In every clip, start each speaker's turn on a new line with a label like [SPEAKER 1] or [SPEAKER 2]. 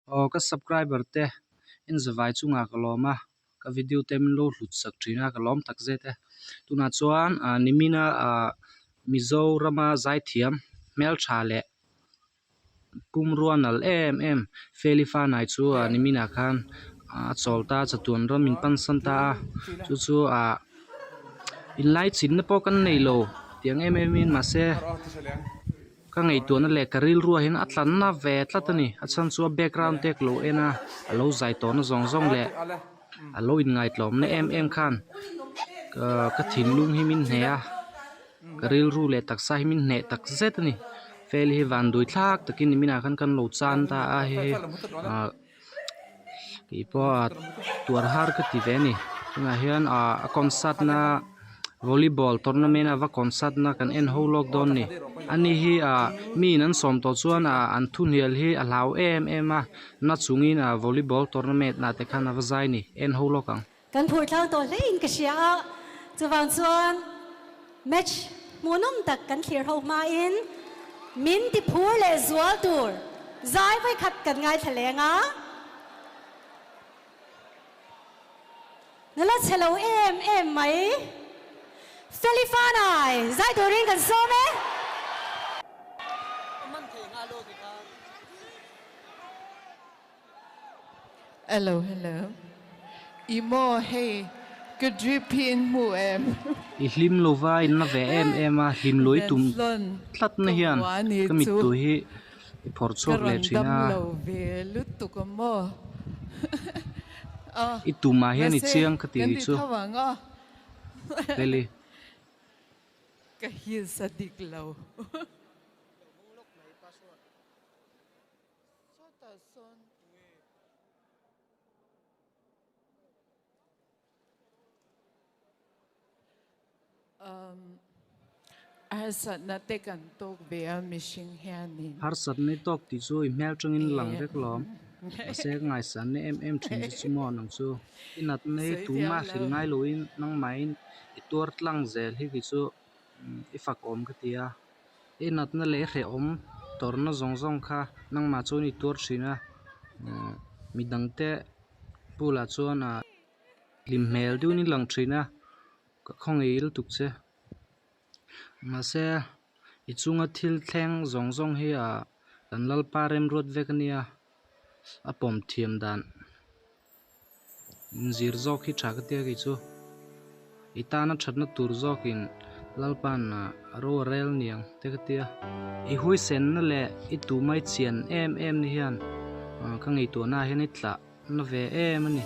[SPEAKER 1] ka subscriber te in zawai chunga ka loma ka video tem lo hlut sak thina ka lom tak zete tuna chuan nimina Mizorama zai thiam mel tha le pumruanal em felifa nai chu nimina khan cholta chatuan ram in pan santa chu in lai chin na pokan nei lo tiang in ma se ka ngei tu na le karil ruwa hin atlan na ve tlatani achan chu background tek lo ena alo zai to na zong le alo in ngai tlom na khan ka thin lung hi min hne a karil ru le taksa hi min hne tak zet ni fel hi van dui thlak takin mina kan lo chan ta a hi ki po tuar har ka ti ve ni tunga hian a concert na volleyball tournament ava concert na kan en ho lok don ni ani hi mi nan som to chuan an thun hial hi a lau a na chungin volleyball tournament na te khan ava zai ni en ho lokang
[SPEAKER 2] kan phur thlang to lein ka sia chuwang chuan match monum tak kan thlir ho ma in min ti phur le zual tur zai vai khat kan ngai thalenga nala chelo em mai Felifanai zai turin kan so me
[SPEAKER 3] hello imo hey good dripping mu em
[SPEAKER 1] I hlim lova in na ve em a hlim loi tum tlat na hian kamit tu hi I phor chok le china I tuma hian I chiang ka ti chu peli
[SPEAKER 3] ka hi sadik lo arsat na te kan tok be a mishing hianin
[SPEAKER 1] harsat ne tok ti chu I mel tangin lang rek lom ase ngai san ne thin chu mo nang chu inat nei tuma hril ngai loin nang main I tur tlang zel hi ki chu I fak om ka tia inat na le hre om torna zong kha nang ma chu ni tur thina midang te pula chuan lim mel du ni lang thina ka khong il tuk che ma se I chunga thil thleng zong hi kan lal parem rot vekania a pom thiam dan zir zok hi tha ka tia ki chu itana thatna tur zokin lalpan ro rel niang te ka tia I hui sen na le I tu mai chian em ni hian ka ngei to na hian I tla na ve ani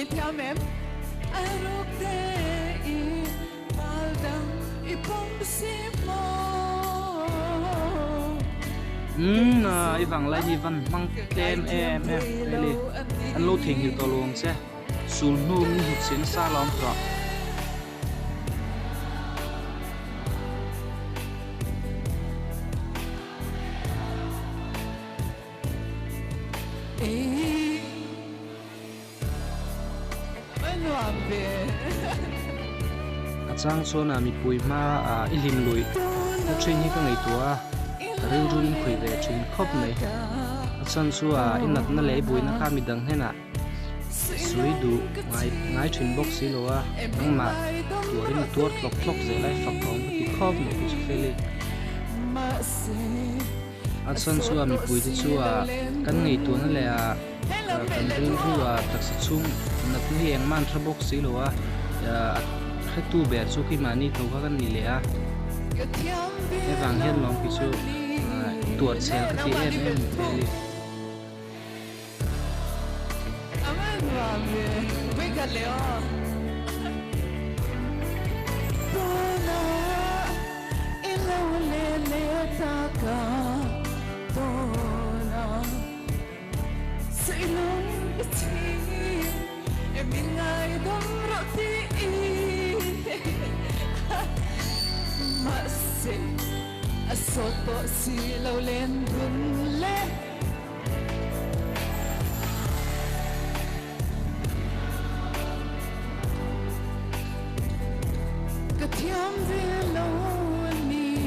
[SPEAKER 3] Itham em arok te I maldang ipom simo
[SPEAKER 1] I vang lai hi van mang tlem em peli an lo thing hi to long che sul nu mi hut sin sa lom tro chang chona mi pui ma ilim lui na train hi ka ngei tua ril rul khoi ve thin khop nei chan chu inat na le bui na kha mi dang hena sui du ngai thin box si lo nang ma turin tur tlok ze lai fak om ti khop nei chu feli chan chu mi pui ti chu kan ngei tu na le kan ril ru taksi chung nat ni eng man thra box si lo tu ber chu ki mani to ka kan ni le a evang hian long ki chu tuat sel ka ti em peli
[SPEAKER 3] aman wa me we ka leo tona ilo le ta ka tona silong ti emingai dom roti Masih sốt bộ xì lâu lên run lên cái thiam về lâu ni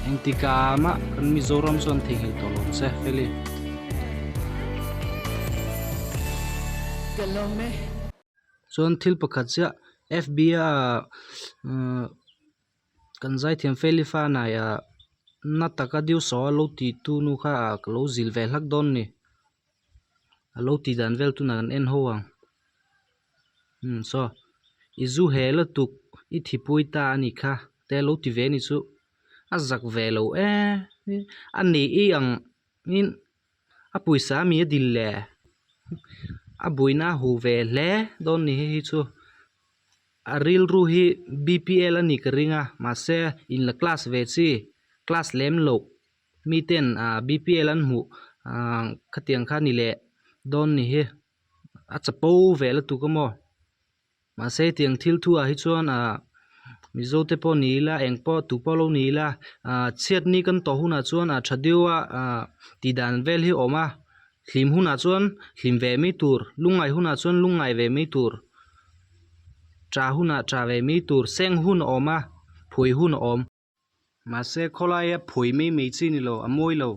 [SPEAKER 1] anh ti cả mà kan Mizoram son thing hi to lon se feli
[SPEAKER 3] cái lâu mê
[SPEAKER 1] chuan thil pakhat cha FBA kan zai thiam feli fa na ya na taka diu so lo ti tu nu kha lo zil ve hlak don ni lo ti dan vel tu na kan en ho ang so izu hela tuk I thipui ta ani kha te lo ti ve ni chu azak ve lo ani I ang in a puisa mi dil le a buina hu ve le don ni hi chu aril ru hi BPL ani ka ringa ma se in la class ve chi class lem lo mi ten BPL an mu khatiang kha ni le don ni hi a chapo ve la tu ka mo ma se tiang thil thu a hi chuan mizo te po ni la eng po tu po lo ni la chiat ni kan to huna chuan thadiwa ti dan vel hi oma hlim huna chuan hlim ve mi tur lungai huna chuan lungai ve mi tur tra huna tra ve mi tur seng hun oma phui hun om ma se khola ya phui mi chi ni lo amoi lo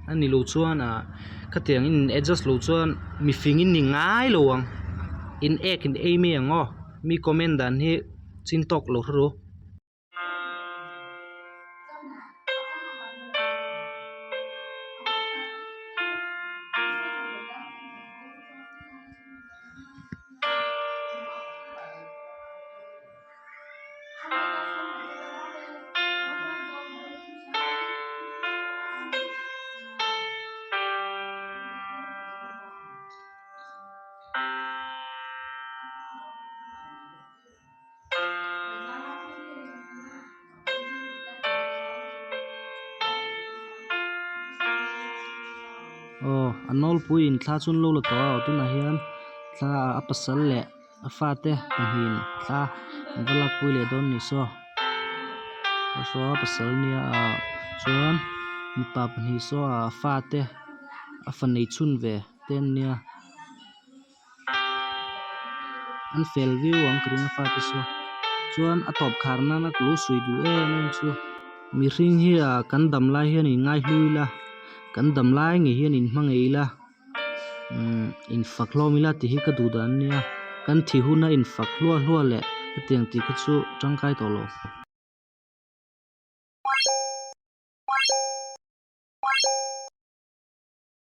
[SPEAKER 1] ani lo chuan khatiang in adjust lo chuan mi fing in ni ngai lo ang in ek in ei mi ango mi comment dan hi chin tok lo ro anol puin thla chun lo to tu na hian thla apasal le afate hin thla balak pui le don ni so pasal nia chuan mi pa pani so afate afanei chun ve ten nia an fel view ang kring afate so chuan atop kharna na lu sui du em chu mi ring hi kan dam lai hian in ngai hlui la kan dam lai nge hian in hmangei la in faklomila ti hi ka du dan nia kan thi huna in faklua hlua le tiang ti kha chu tangkai to lo